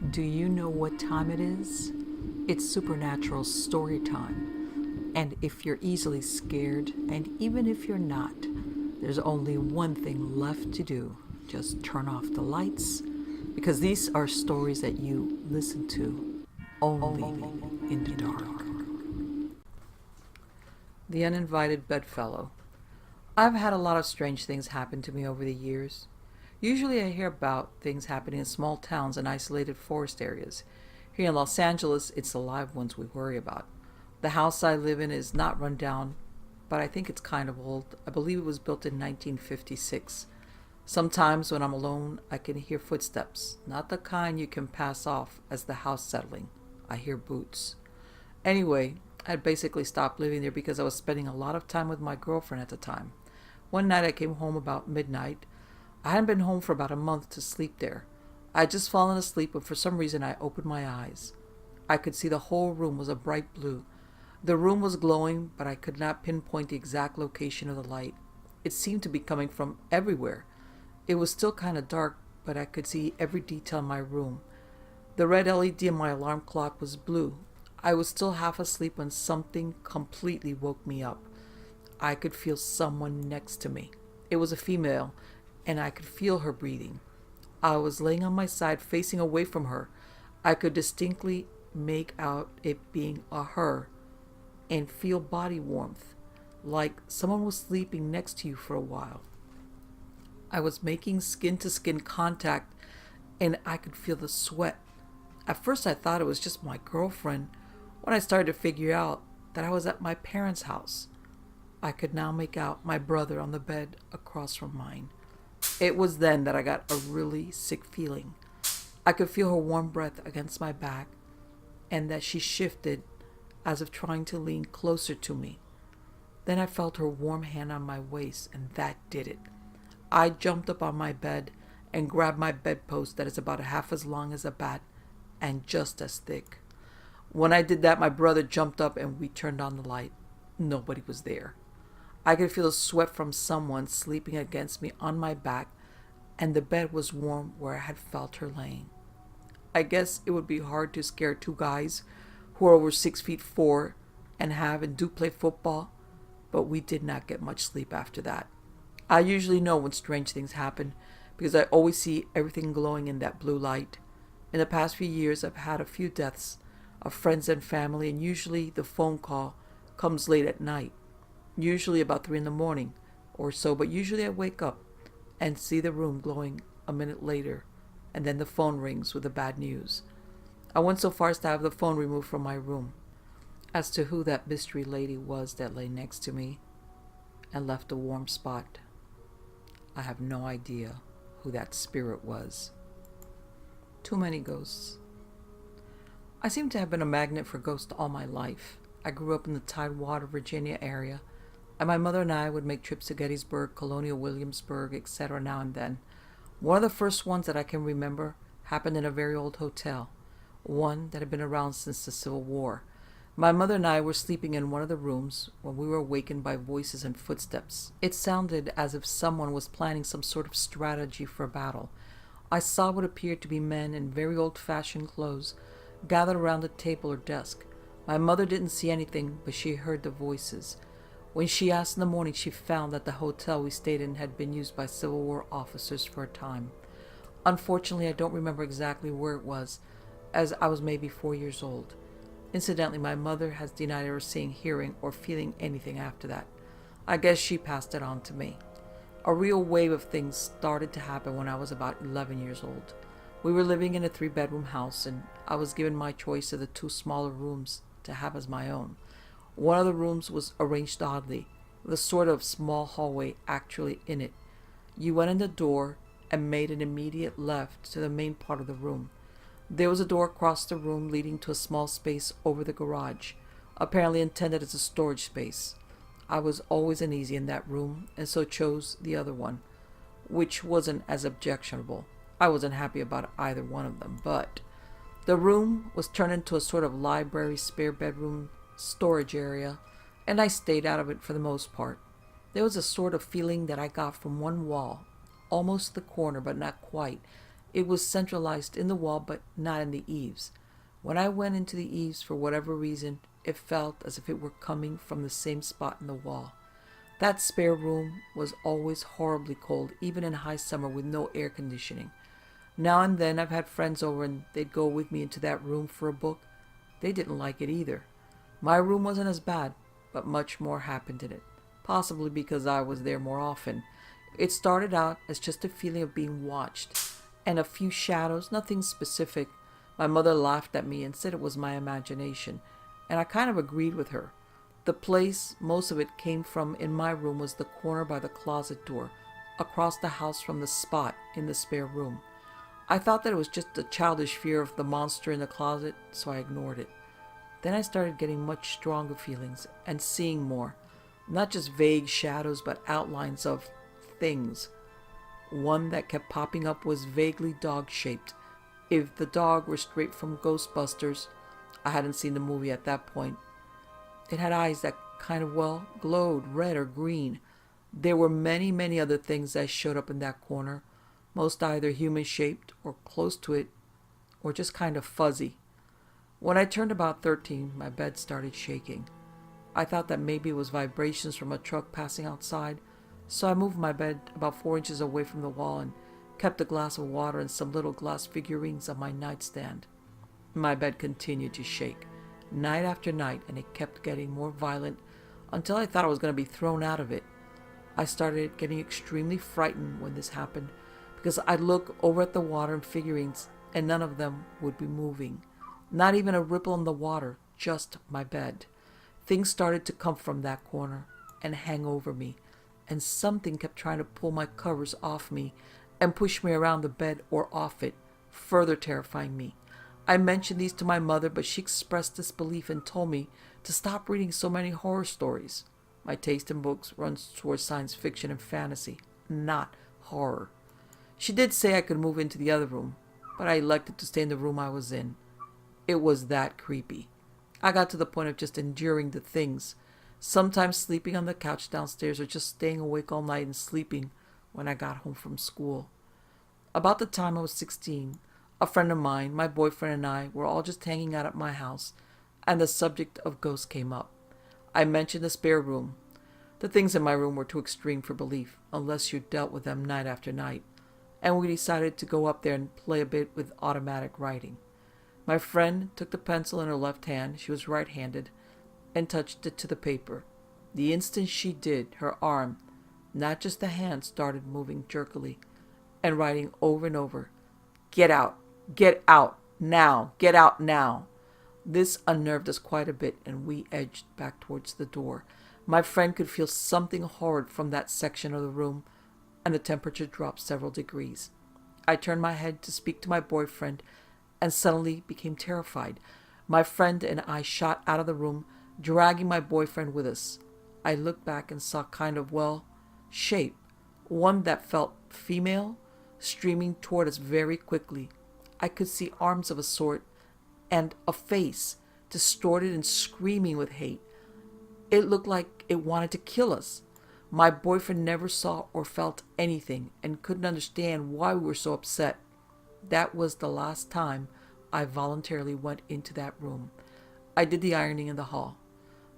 Do you know what time it is? It's supernatural story time. And if you're easily scared, and even if you're not, there's only one thing left to do. Just turn off the lights, because these are stories that you listen to only in the dark. The Uninvited Bedfellow. I've had a lot of strange things happen to me over the years. Usually I hear about things happening in small towns and isolated forest areas. Here in Los Angeles, it's the live ones we worry about. The house I live in is not run down, but I think it's kind of old. I believe it was built in 1956. Sometimes when I'm alone, I can hear footsteps, not the kind you can pass off as the house settling. I hear boots. Anyway, I had basically stopped living there because I was spending a lot of time with my girlfriend at the time. One night I came home about midnight. I hadn't been home for about a month to sleep there. I had just fallen asleep, but for some reason I opened my eyes. I could see the whole room was a bright blue. The room was glowing, but I could not pinpoint the exact location of the light. It seemed to be coming from everywhere. It was still kind of dark, but I could see every detail in my room. The red LED in my alarm clock was blue. I was still half asleep when something completely woke me up. I could feel someone next to me. It was a female, and I could feel her breathing. I was laying on my side facing away from her. I could distinctly make out it being a her and feel body warmth, like someone was sleeping next to you for a while. I was making skin-to-skin contact, and I could feel the sweat. At first I thought it was just my girlfriend. When I started to figure out that I was at my parents' house, I could now make out my brother on the bed across from mine. It was then that I got a really sick feeling. I could feel her warm breath against my back, and that she shifted as if trying to lean closer to me. Then I felt her warm hand on my waist, and that did it. I jumped up on my bed and grabbed my bedpost that is about half as long as a bat and just as thick. When I did that, my brother jumped up and we turned on the light. Nobody was there. I could feel the sweat from someone sleeping against me on my back, and the bed was warm where I had felt her laying. I guess it would be hard to scare two guys who are over 6'4" and do play football, but we did not get much sleep after that. I usually know when strange things happen because I always see everything glowing in that blue light. In the past few years, I've had a few deaths of friends and family, and usually the phone call comes late at night, usually about 3 in the morning or so, but usually I wake up and see the room glowing a minute later, and then the phone rings with the bad news. I went so far as to have the phone removed from my room. As to who that mystery lady was that lay next to me and left a warm spot, I have no idea who that spirit was. Too many ghosts. I seem to have been a magnet for ghosts all my life. I grew up in the Tidewater, Virginia area, and my mother and I would make trips to Gettysburg, Colonial Williamsburg, etc. now and then. One of the first ones that I can remember happened in a very old hotel, one that had been around since the Civil War. My mother and I were sleeping in one of the rooms when we were awakened by voices and footsteps. It sounded as if someone was planning some sort of strategy for a battle. I saw what appeared to be men in very old-fashioned clothes gathered around a table or desk. My mother didn't see anything, but she heard the voices. When she asked in the morning, she found that the hotel we stayed in had been used by Civil War officers for a time. Unfortunately, I don't remember exactly where it was, as I was maybe 4 years old. Incidentally, my mother has denied ever seeing, hearing, or feeling anything after that. I guess she passed it on to me. A real wave of things started to happen when I was about 11 years old. We were living in a 3-bedroom house, and I was given my choice of the 2 smaller rooms to have as my own. One of the rooms was arranged oddly, with a sort of small hallway actually in it. You went in the door and made an immediate left to the main part of the room. There was a door across the room leading to a small space over the garage, apparently intended as a storage space. I was always uneasy in that room, and so chose the other one, which wasn't as objectionable. I wasn't happy about either one of them, but the room was turned into a sort of library, spare bedroom, storage area, and I stayed out of it for the most part. There was a sort of feeling that I got from one wall, almost the corner, but not quite, It was centralized in the wall, but not in the eaves. When I went into the eaves, for whatever reason, it felt as if it were coming from the same spot in the wall. That spare room was always horribly cold, even in high summer with no air conditioning. Now and then I've had friends over and they'd go with me into that room for a book. They didn't like it either. My room wasn't as bad, but much more happened in it, possibly because I was there more often. It started out as just a feeling of being watched, and a few shadows, nothing specific. My mother laughed at me and said it was my imagination, and I kind of agreed with her. The place most of it came from in my room was the corner by the closet door, across the house from the spot in the spare room. I thought that it was just a childish fear of the monster in the closet, so I ignored it. Then I started getting much stronger feelings and seeing more. Not just vague shadows, but outlines of things. One that kept popping up was vaguely dog-shaped. If the dog were straight from Ghostbusters, I hadn't seen the movie at that point. It had eyes that kind of, well, glowed red or green. There were many, many other things that showed up in that corner, most either human-shaped or close to it, or just kind of fuzzy. When I turned about 13, my bed started shaking. I thought that maybe it was vibrations from a truck passing outside, so I moved my bed about 4 inches away from the wall and kept a glass of water and some little glass figurines on my nightstand. My bed continued to shake, night after night, and it kept getting more violent until I thought I was going to be thrown out of it. I started getting extremely frightened when this happened, because I'd look over at the water and figurines, and none of them would be moving. Not even a ripple in the water, just my bed. Things started to come from that corner and hang over me, and something kept trying to pull my covers off me and push me around the bed or off it, further terrifying me. I mentioned these to my mother, but she expressed disbelief and told me to stop reading so many horror stories. My taste in books runs towards science fiction and fantasy, not horror. She did say I could move into the other room, but I elected to stay in the room I was in. It was that creepy. I got to the point of just enduring the things, sometimes sleeping on the couch downstairs or just staying awake all night and sleeping when I got home from school. About the time I was 16, a friend of mine, my boyfriend, and I were all just hanging out at my house, and the subject of ghosts came up. I mentioned the spare room. The things in my room were too extreme for belief, unless you dealt with them night after night, and we decided to go up there and play a bit with automatic writing. My friend took the pencil in her left hand, she was right-handed, and touched it to the paper. The instant she did, her arm, not just the hand, started moving jerkily and writing over and over, "Get out! Get out! Now! Get out now!" This unnerved us quite a bit, and we edged back towards the door. My friend could feel something horrid from that section of the room, and the temperature dropped several degrees. I turned my head to speak to my boyfriend, and suddenly became terrified. My friend and I shot out of the room, dragging my boyfriend with us. I looked back and saw kind of, well, shape, one that felt female, streaming toward us very quickly. I could see arms of a sort, and a face, distorted and screaming with hate. It looked like it wanted to kill us. My boyfriend never saw or felt anything, and couldn't understand why we were so upset. That was the last time I voluntarily went into that room. I did the ironing in the hall.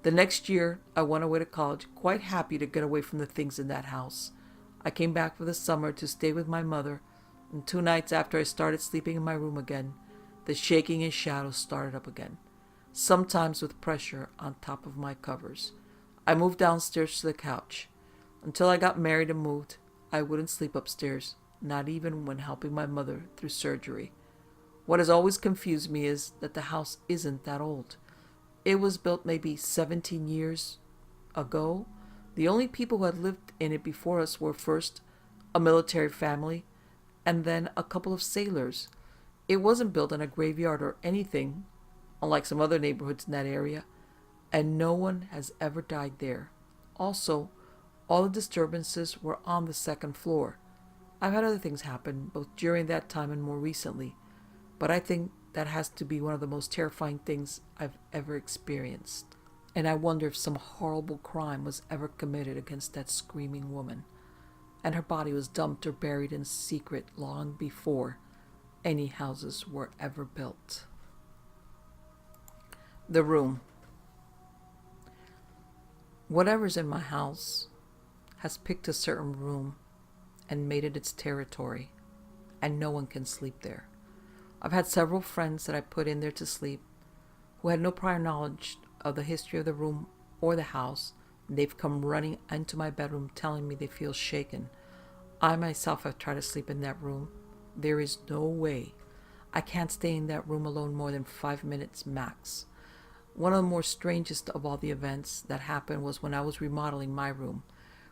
The next year, I went away to college, quite happy to get away from the things in that house. I came back for the summer to stay with my mother, and 2 nights after I started sleeping in my room again, the shaking and shadows started up again, sometimes with pressure on top of my covers. I moved downstairs to the couch. Until I got married and moved, I wouldn't sleep upstairs, not even when helping my mother through surgery. What has always confused me is that the house isn't that old. It was built maybe 17 years ago. The only people who had lived in it before us were first a military family and then a couple of sailors. It wasn't built in a graveyard or anything, unlike some other neighborhoods in that area, and no one has ever died there. Also, all the disturbances were on the second floor. I've had other things happen, both during that time and more recently, but I think that has to be one of the most terrifying things I've ever experienced. And I wonder if some horrible crime was ever committed against that screaming woman, and her body was dumped or buried in secret long before any houses were ever built. The room. Whatever's in my house has picked a certain room and made it its territory, and no one can sleep there. I've had several friends that I put in there to sleep who had no prior knowledge of the history of the room or the house. They've come running into my bedroom telling me they feel shaken. I myself have tried to sleep in that room. There is no way. I can't stay in that room alone more than 5 minutes max. One of the more strangest of all the events that happened was when I was remodeling my room.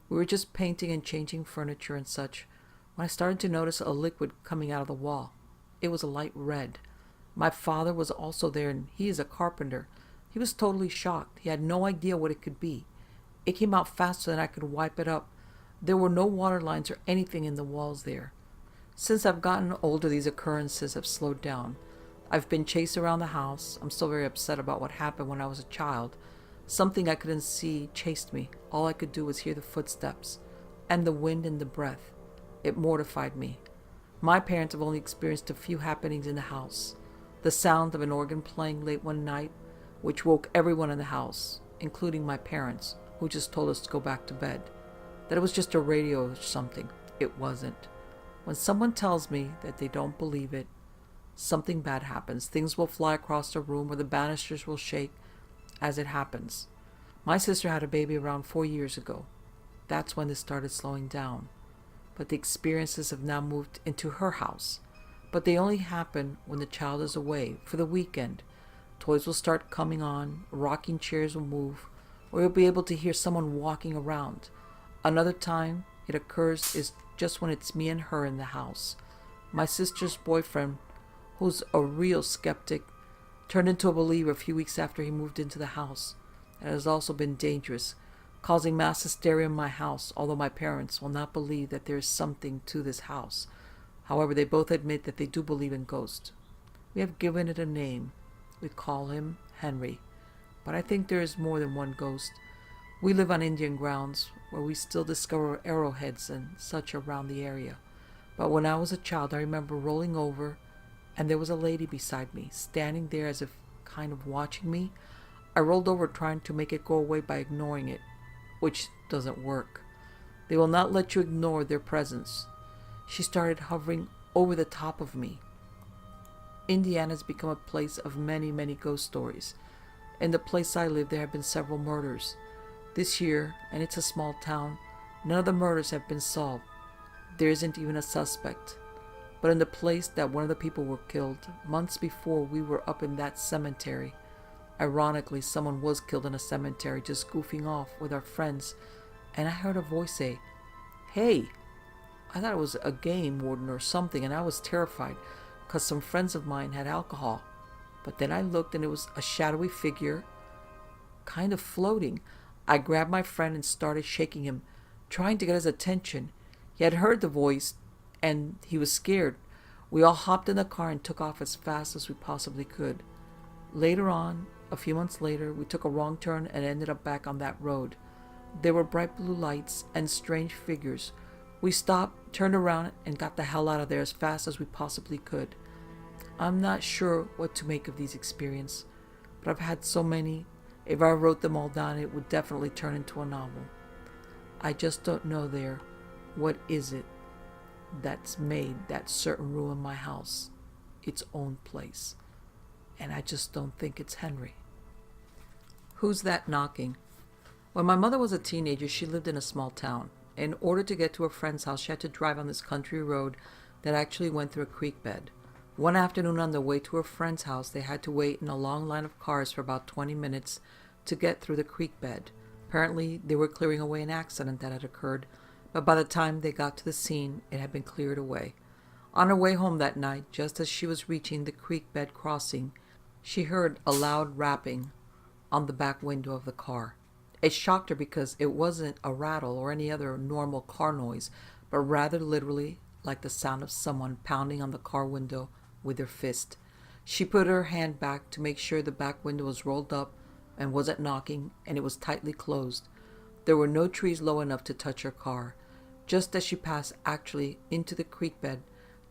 We were just painting and changing furniture and such when I started to notice a liquid coming out of the wall. It was a light red. My father was also there, and he is a carpenter. He was totally shocked. He had no idea what it could be. It came out faster than I could wipe it up. There were no water lines or anything in the walls there. Since I've gotten older, these occurrences have slowed down. I've been chased around the house. I'm still very upset about what happened when I was a child. Something I couldn't see chased me. All I could do was hear the footsteps and the wind and the breath. It mortified me. My parents have only experienced a few happenings in the house. The sound of an organ playing late one night, which woke everyone in the house, including my parents, who just told us to go back to bed. That it was just a radio or something. It wasn't. When someone tells me that they don't believe it, something bad happens. Things will fly across the room or the banisters will shake as it happens. My sister had a baby around 4 years ago. That's when this started slowing down. But the experiences have now moved into her house. But they only happen when the child is away for the weekend. Toys will start coming on, rocking chairs will move, or you'll be able to hear someone walking around. Another time it occurs is just when it's me and her in the house. My sister's boyfriend, who's a real skeptic, turned into a believer a few weeks after he moved into the house. It has also been dangerous, causing mass hysteria in my house, although my parents will not believe that there is something to this house. However, they both admit that they do believe in ghosts. We have given it a name. We call him Henry. But I think there is more than one ghost. We live on Indian grounds, where we still discover arrowheads and such around the area. But when I was a child, I remember rolling over, and there was a lady beside me, standing there as if kind of watching me. I rolled over trying to make it go away by ignoring it, which doesn't work. They will not let you ignore their presence. She started hovering over the top of me. Indiana has become a place of many, many ghost stories. In the place I live, there have been several murders. This year, and it's a small town, none of the murders have been solved. There isn't even a suspect. But in the place that one of the people were killed, months before we were up in that cemetery. Ironically, someone was killed in a cemetery just goofing off with our friends, and I heard a voice say, "Hey!" I thought it was a game warden or something, and I was terrified because some friends of mine had alcohol. But then I looked and it was a shadowy figure, kind of floating. I grabbed my friend and started shaking him, trying to get his attention. He had heard the voice and he was scared. We all hopped in the car and took off as fast as we possibly could. Later on, a few months later, we took a wrong turn and ended up back on that road. There were bright blue lights and strange figures. We stopped, turned around, and got the hell out of there as fast as we possibly could. I'm not sure what to make of these experiences, but I've had so many. If I wrote them all down, it would definitely turn into a novel. I just don't know there. What is it that's made that certain room in my house its own place? And I just don't think it's Henry. Who's that knocking? When my mother was a teenager, she lived in a small town. In order to get to a friend's house, she had to drive on this country road that actually went through a creek bed. One afternoon on the way to her friend's house, they had to wait in a long line of cars for about 20 minutes to get through the creek bed. Apparently, they were clearing away an accident that had occurred, but by the time they got to the scene, it had been cleared away. On her way home that night, just as she was reaching the creek bed crossing, she heard a loud rapping on the back window of the car. It shocked her because it wasn't a rattle or any other normal car noise, but rather literally like the sound of someone pounding on the car window with their fist. She put her hand back to make sure the back window was rolled up and wasn't knocking, and it was tightly closed. There were no trees low enough to touch her car. Just as she passed actually into the creek bed,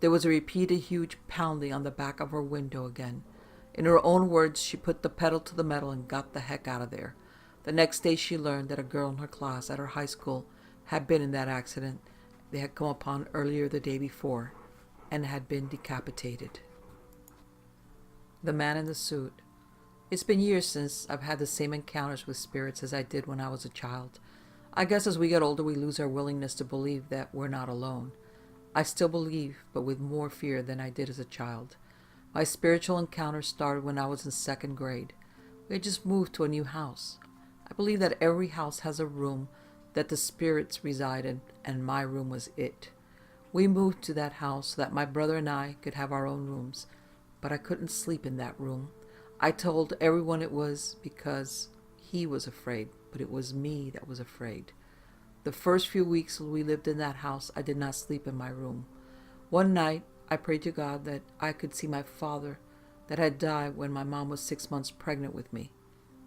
There was a repeated huge pounding on the back of her window again. In her own words, she put the pedal to the metal and got the heck out of there. The next day she learned that a girl in her class at her high school had been in that accident they had come upon earlier the day before and had been decapitated. The man in the suit. It's been years since I've had the same encounters with spirits as I did when I was a child. I guess as we get older we lose our willingness to believe that we're not alone. I still believe, but with more fear than I did as a child. My spiritual encounter started when I was in second grade. We had just moved to a new house. I believe that every house has a room that the spirits reside in, and my room was it. We moved to that house so that my brother and I could have our own rooms, but I couldn't sleep in that room. I told everyone it was because he was afraid, but it was me that was afraid. The first few weeks we lived in that house, I did not sleep in my room. One night, I prayed to God that I could see my father that had died when my mom was 6 months pregnant with me.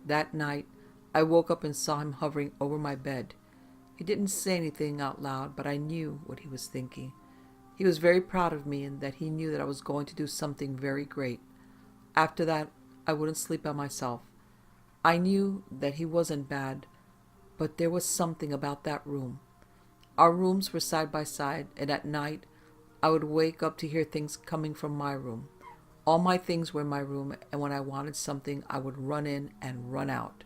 That night, I woke up and saw him hovering over my bed. He didn't say anything out loud, but I knew what he was thinking. He was very proud of me and that he knew that I was going to do something very great. After that, I wouldn't sleep by myself. I knew that he wasn't bad, but there was something about that room. Our rooms were side by side, and at night, I would wake up to hear things coming from my room. All my things were in my room, and when I wanted something, I would run in and run out.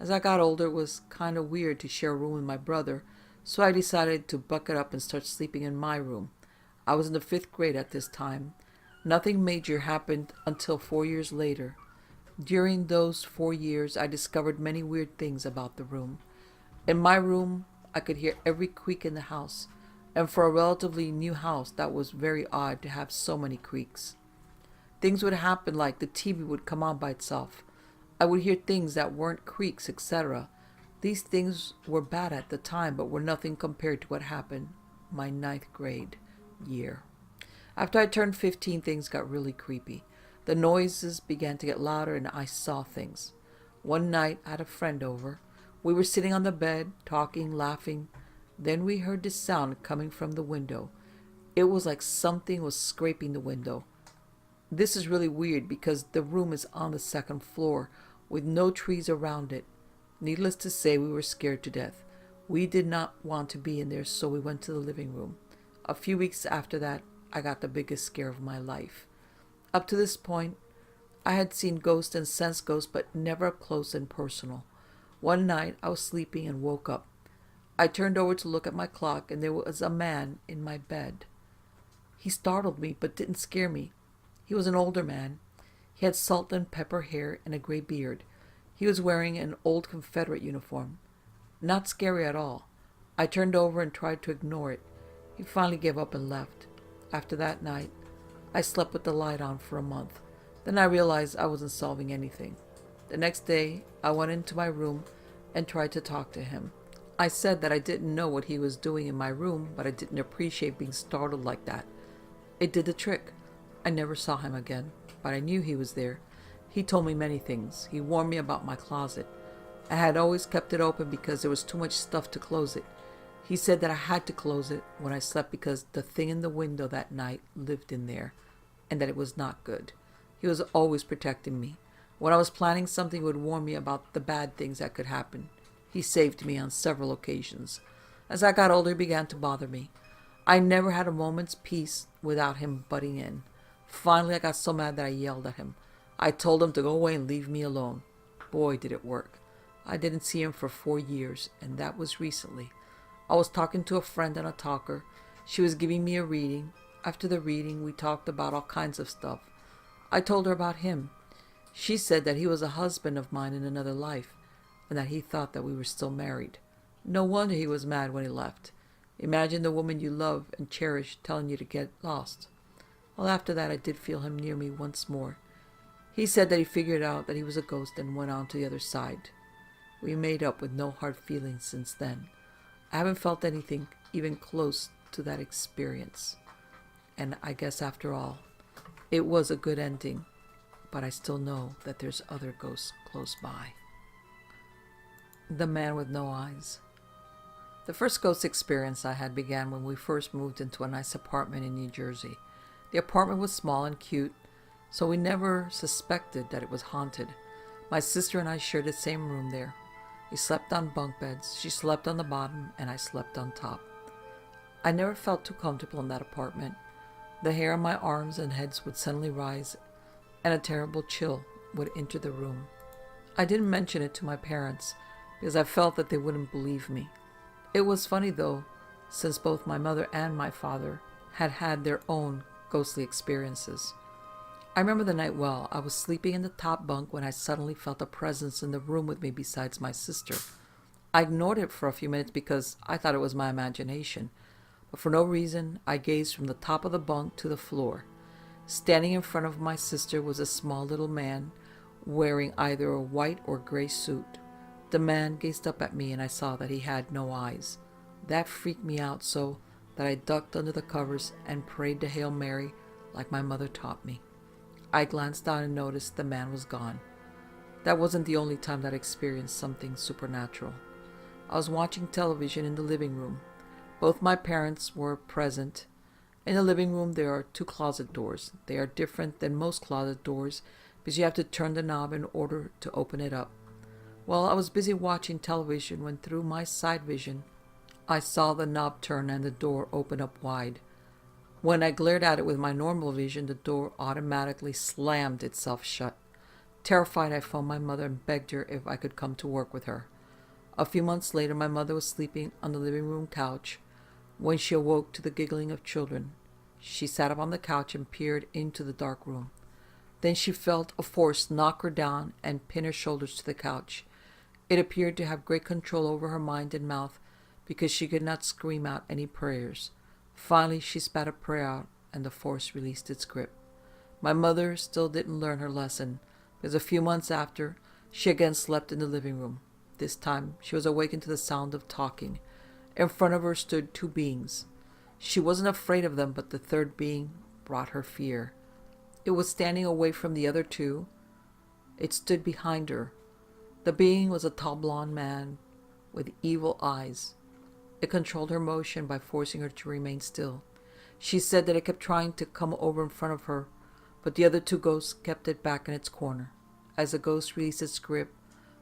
As I got older, it was kind of weird to share a room with my brother, so I decided to buck it up and start sleeping in my room. I was in the 5th grade at this time. Nothing major happened until 4 years later. During those 4 years, I discovered many weird things about the room. In my room, I could hear every creak in the house, and for a relatively new house, that was very odd to have so many creaks. Things would happen like the TV would come on by itself. I would hear things that weren't creaks, etc. These things were bad at the time, but were nothing compared to what happened my 9th grade year. After I turned 15, things got really creepy. The noises began to get louder and I saw things. One night, I had a friend over. We were sitting on the bed, talking, laughing. Then we heard this sound coming from the window. It was like something was scraping the window. This is really weird because the room is on the 2nd floor with no trees around it. Needless to say, we were scared to death. We did not want to be in there, so we went to the living room. A few weeks after that, I got the biggest scare of my life. Up to this point, I had seen ghosts and sensed ghosts, but never up close and personal. One night, I was sleeping and woke up. I turned over to look at my clock, and there was a man in my bed. He startled me, but didn't scare me. He was an older man. He had salt and pepper hair and a gray beard. He was wearing an old Confederate uniform. Not scary at all. I turned over and tried to ignore it. He finally gave up and left. After that night, I slept with the light on for a month. Then I realized I wasn't solving anything. The next day, I went into my room and tried to talk to him. I said that I didn't know what he was doing in my room, but I didn't appreciate being startled like that. It did the trick. I never saw him again, but I knew he was there. He told me many things. He warned me about my closet. I had always kept it open because there was too much stuff to close it. He said that I had to close it when I slept because the thing in the window that night lived in there, and that it was not good. He was always protecting me. When I was planning something, he would warn me about the bad things that could happen. He saved me on several occasions. As I got older, he began to bother me. I never had a moment's peace without him butting in. Finally, I got so mad that I yelled at him. I told him to go away and leave me alone. Boy, did it work. I didn't see him for 4 years, and that was recently. I was talking to a friend on a talker. She was giving me a reading. After the reading, we talked about all kinds of stuff. I told her about him. She said that he was a husband of mine in another life, and that he thought that we were still married. No wonder he was mad when he left. Imagine the woman you love and cherish telling you to get lost. Well, after that, I did feel him near me once more. He said that he figured out that he was a ghost and went on to the other side. We made up with no hard feelings since then. I haven't felt anything even close to that experience. And I guess after all, it was a good ending, but I still know that there's other ghosts close by. The Man with No Eyes. The first ghost experience I had began when we first moved into a nice apartment in New Jersey. The apartment was small and cute, so we never suspected that it was haunted. My sister and I shared the same room there. We slept on bunk beds. She slept on the bottom, and I slept on top. I never felt too comfortable in that apartment. The hair on my arms and heads would suddenly rise, and a terrible chill would enter the room. I didn't mention it to my parents because I felt that they wouldn't believe me. It was funny though, since both my mother and my father had had their own ghostly experiences. I remember the night well. I was sleeping in the top bunk when I suddenly felt a presence in the room with me besides my sister. I ignored it for a few minutes because I thought it was my imagination, but for no reason I gazed from the top of the bunk to the floor. Standing in front of my sister was a small little man wearing either a white or gray suit. The man gazed up at me and I saw that he had no eyes. That freaked me out so that I ducked under the covers and prayed to Hail Mary like my mother taught me. I glanced down and noticed the man was gone. That wasn't the only time that I experienced something supernatural. I was watching television in the living room. Both my parents were present. In the living room there are 2 closet doors. They are different than most closet doors because you have to turn the knob in order to open it up. Well, I was busy watching television when through my side vision, I saw the knob turn and the door open up wide. When I glared at it with my normal vision, the door automatically slammed itself shut. Terrified, I phoned my mother and begged her if I could come to work with her. A few months later, my mother was sleeping on the living room couch when she awoke to the giggling of children. She sat up on the couch and peered into the dark room. Then she felt a force knock her down and pin her shoulders to the couch. It appeared to have great control over her mind and mouth because she could not scream out any prayers. Finally, she spat a prayer out and the force released its grip. My mother still didn't learn her lesson because a few months after, she again slept in the living room. This time, she was awakened to the sound of talking. In front of her stood 2 beings. She wasn't afraid of them, but the third being brought her fear. It was standing away from the other 2. It stood behind her. The being was a tall blonde man with evil eyes. It controlled her motion by forcing her to remain still. She said that it kept trying to come over in front of her, but the other 2 ghosts kept it back in its corner. As the ghost released its grip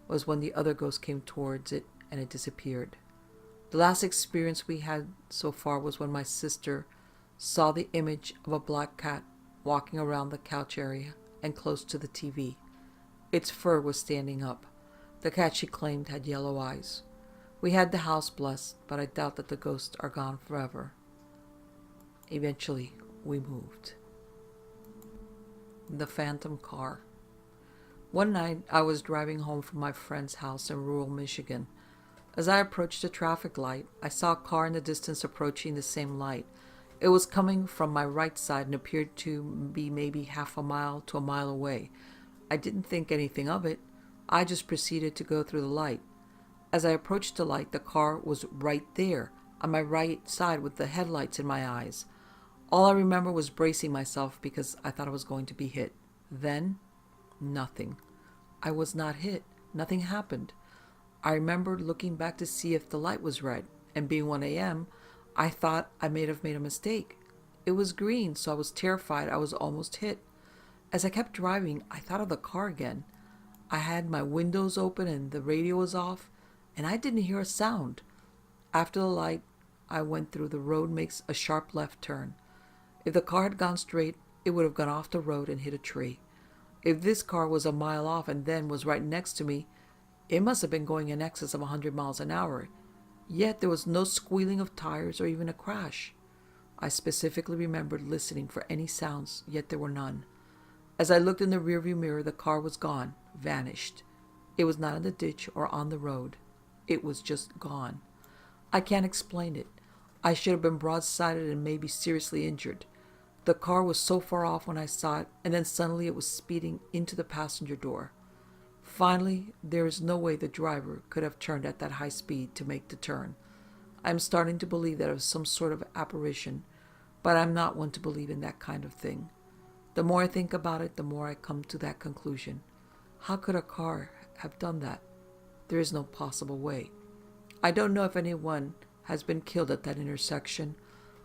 was when the other ghost came towards it and it disappeared. The last experience we had so far was when my sister saw the image of a black cat walking around the couch area and close to the TV. Its fur was standing up. The cat, she claimed, had yellow eyes. We had the house blessed, but I doubt that the ghosts are gone forever. Eventually, we moved. The Phantom Car. One night, I was driving home from my friend's house in rural Michigan. As I approached a traffic light, I saw a car in the distance approaching the same light. It was coming from my right side and appeared to be maybe half a mile to a mile away. I didn't think anything of it. I just proceeded to go through the light. As I approached the light, the car was right there, on my right side with the headlights in my eyes. All I remember was bracing myself because I thought I was going to be hit. Then, nothing. I was not hit. Nothing happened. I remembered looking back to see if the light was red, and being 1 a.m., I thought I may have made a mistake. It was green, so I was terrified I was almost hit. As I kept driving, I thought of the car again. I had my windows open and the radio was off, and I didn't hear a sound. After the light, I went through. The road makes a sharp left turn. If the car had gone straight, it would have gone off the road and hit a tree. If this car was a mile off and then was right next to me, it must have been going in excess of 100 miles an hour. Yet there was no squealing of tires or even a crash. I specifically remembered listening for any sounds, yet there were none. As I looked in the rearview mirror, the car was gone, vanished. It was not in the ditch or on the road. It was just gone. I can't explain it. I should have been broadsided and maybe seriously injured. The car was so far off when I saw it, and then suddenly it was speeding into the passenger door. Finally, there is no way the driver could have turned at that high speed to make the turn. I'm starting to believe that it was some sort of apparition, but I'm not one to believe in that kind of thing. The more I think about it, the more I come to that conclusion. How could a car have done that? There is no possible way. I don't know if anyone has been killed at that intersection.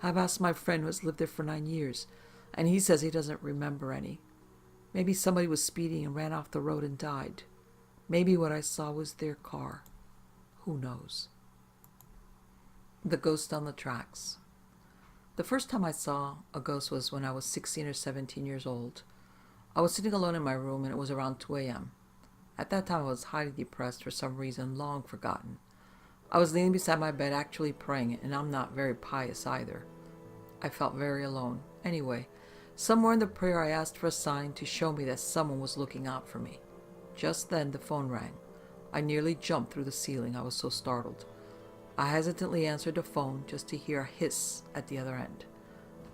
I've asked my friend who has lived there for 9 years. and he says he doesn't remember any. Maybe somebody was speeding and ran off the road and died. Maybe what I saw was their car. Who knows? The ghost on the tracks. The first time I saw a ghost was when I was 16 or 17 years old. I was sitting alone in my room and it was around 2 a.m. At that time I was highly depressed for some reason long forgotten. I was leaning beside my bed actually praying, and I'm not very pious either. I felt very alone. Anyway, somewhere in the prayer I asked for a sign to show me that someone was looking out for me. Just then the phone rang. I nearly jumped through the ceiling. I was so startled. I hesitantly answered the phone just to hear a hiss at the other end.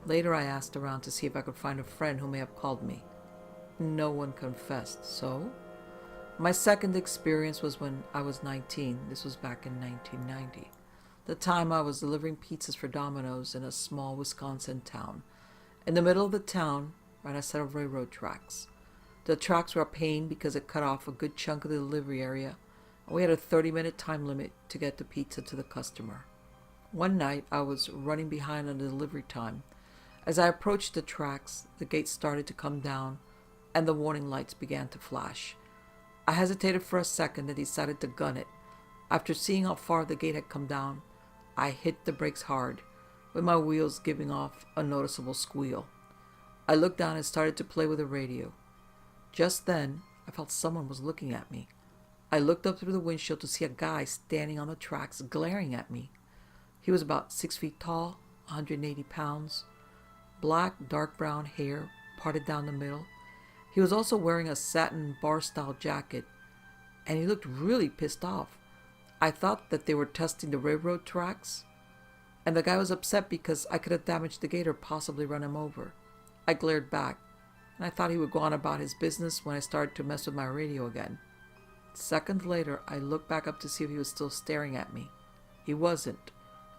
Later I asked around to see if I could find a friend who may have called me. No one confessed, so? My second experience was when I was 19. This was back in 1990. The time I was delivering pizzas for Domino's in a small Wisconsin town. In the middle of the town ran a set of railroad tracks. The tracks were a pain because it cut off a good chunk of the delivery area, and we had a 30-minute time limit to get the pizza to the customer. One night, I was running behind on the delivery time. As I approached the tracks, the gate started to come down, and the warning lights began to flash. I hesitated for a second and decided to gun it. After seeing how far the gate had come down, I hit the brakes hard, with my wheels giving off a noticeable squeal. I looked down and started to play with the radio. Just then, I felt someone was looking at me. I looked up through the windshield to see a guy standing on the tracks glaring at me. He was about 6 feet tall, 180 pounds, black, dark brown hair parted down the middle. He was also wearing a satin bar-style jacket, and he looked really pissed off. I thought that they were testing the railroad tracks, and the guy was upset because I could have damaged the gate or possibly run him over. I glared back, and I thought he would go on about his business when I started to mess with my radio again. Seconds later, I looked back up to see if he was still staring at me. He wasn't.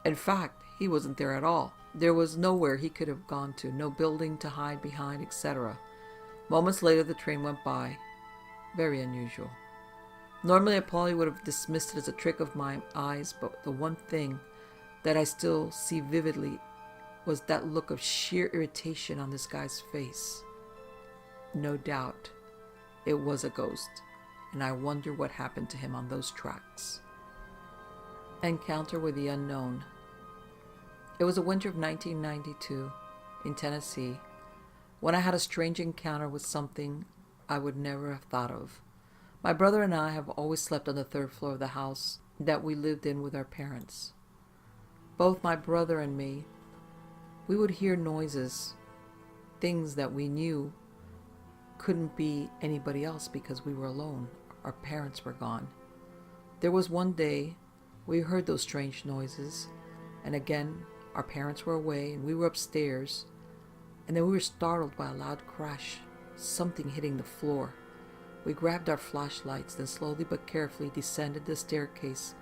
In fact, he wasn't there at all. There was nowhere he could have gone to, no building to hide behind, etc. Moments later, the train went by. Very unusual. Normally, I probably would have dismissed it as a trick of my eyes, but the one thing that I still see vividly was that look of sheer irritation on this guy's face. No doubt, it was a ghost, and I wonder what happened to him on those tracks. Encounter with the Unknown. It was the winter of 1992 in Tennessee when I had a strange encounter with something I would never have thought of. My brother and I have always slept on the third floor of the house that we lived in with our parents. Both my brother and me, we would hear noises, things that we knew couldn't be anybody else because we were alone. Our parents were gone. There was one day we heard those strange noises, and again our parents were away and we were upstairs, and then we were startled by a loud crash, something hitting the floor. We grabbed our flashlights, then slowly but carefully descended the staircase,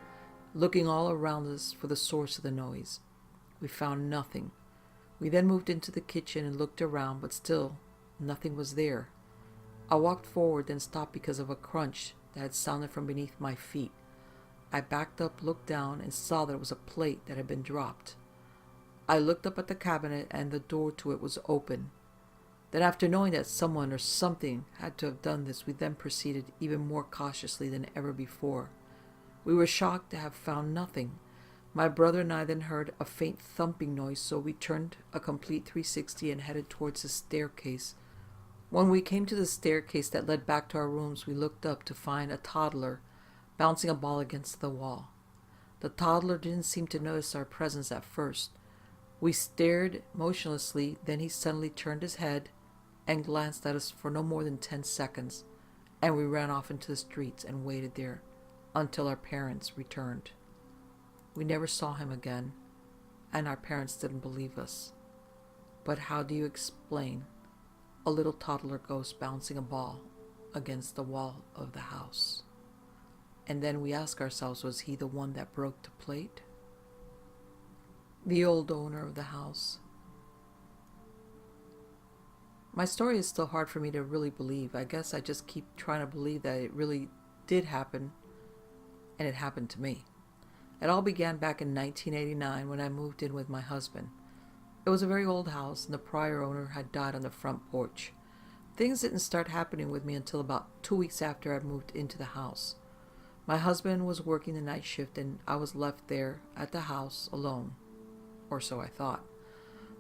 looking all around us for the source of the noise. We found nothing. We then moved into the kitchen and looked around, but still nothing was there. I walked forward, then stopped because of a crunch that had sounded from beneath my feet. I backed up, looked down, and saw that it was a plate that had been dropped. I looked up at the cabinet, and the door to it was open. Then, after knowing that someone or something had to have done this, we then proceeded even more cautiously than ever before. We were shocked to have found nothing. My brother and I then heard a faint thumping noise, so we turned a complete 360 and headed towards the staircase. When we came to the staircase that led back to our rooms, we looked up to find a toddler bouncing a ball against the wall. The toddler didn't seem to notice our presence at first. We stared motionlessly, then he suddenly turned his head and glanced at us for no more than 10 seconds, and we ran off into the streets and waited there until our parents returned. We never saw him again, and our parents didn't believe us. But how do you explain a little toddler ghost bouncing a ball against the wall of the house? And then we ask ourselves, was he the one that broke the plate? The old owner of the house. My story is still hard for me to really believe. I guess I just keep trying to believe that it really did happen, and it happened to me. It all began back in 1989 when I moved in with my husband. It was a very old house, and the prior owner had died on the front porch. Things didn't start happening with me until about 2 weeks after I moved into the house. My husband was working the night shift, and I was left there at the house alone, or so I thought.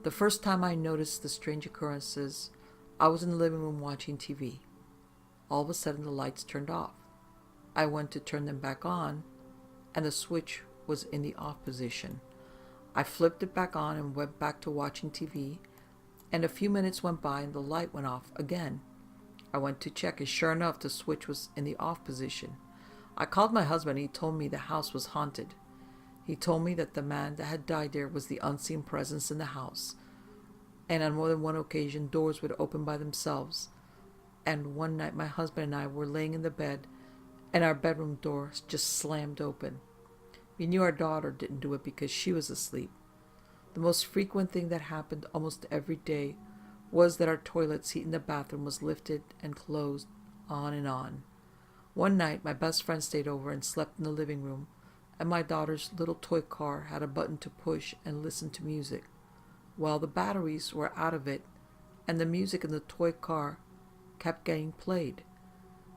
The first time I noticed the strange occurrences, I was in the living room watching TV. All of a sudden, the lights turned off. I went to turn them back on, and the switch was in the off position. I flipped it back on and went back to watching TV, and a few minutes went by and the light went off again. I went to check, and sure enough, the switch was in the off position. I called my husband, and he told me the house was haunted. He told me that the man that had died there was the unseen presence in the house, and on more than one occasion doors would open by themselves. And one night my husband and I were laying in the bed, and our bedroom door just slammed open. We knew our daughter didn't do it because she was asleep. The most frequent thing that happened almost every day was that our toilet seat in the bathroom was lifted and closed, on and on. One night, my best friend stayed over and slept in the living room, and my daughter's little toy car had a button to push and listen to music. Well, the batteries were out of it, and the music in the toy car kept getting played.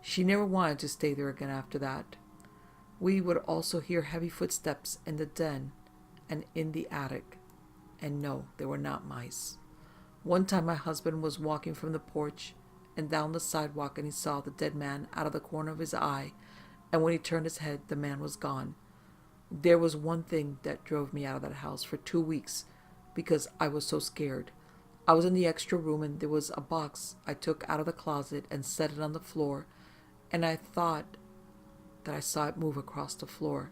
She never wanted to stay there again after that. We would also hear heavy footsteps in the den and in the attic. And no, they were not mice. One time my husband was walking from the porch and down the sidewalk, and he saw the dead man out of the corner of his eye, and when he turned his head, the man was gone. There was one thing that drove me out of that house for 2 weeks because I was so scared. I was in the extra room, and there was a box I took out of the closet and set it on the floor, and I thought that I saw it move across the floor.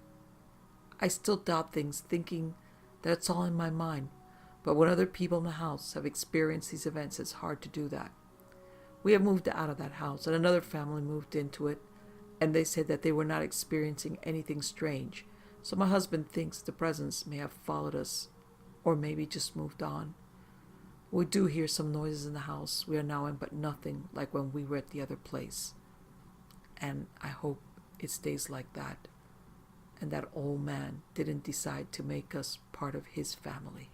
I still doubt things, thinking that it's all in my mind, but when other people in the house have experienced these events, it's hard to do that. We have moved out of that house, and another family moved into it, and they said that they were not experiencing anything strange, so my husband thinks the presence may have followed us, or maybe just moved on. We do hear some noises in the house we are now in, but nothing like when we were at the other place. And I hope it stays like that, and that old man didn't decide to make us part of his family.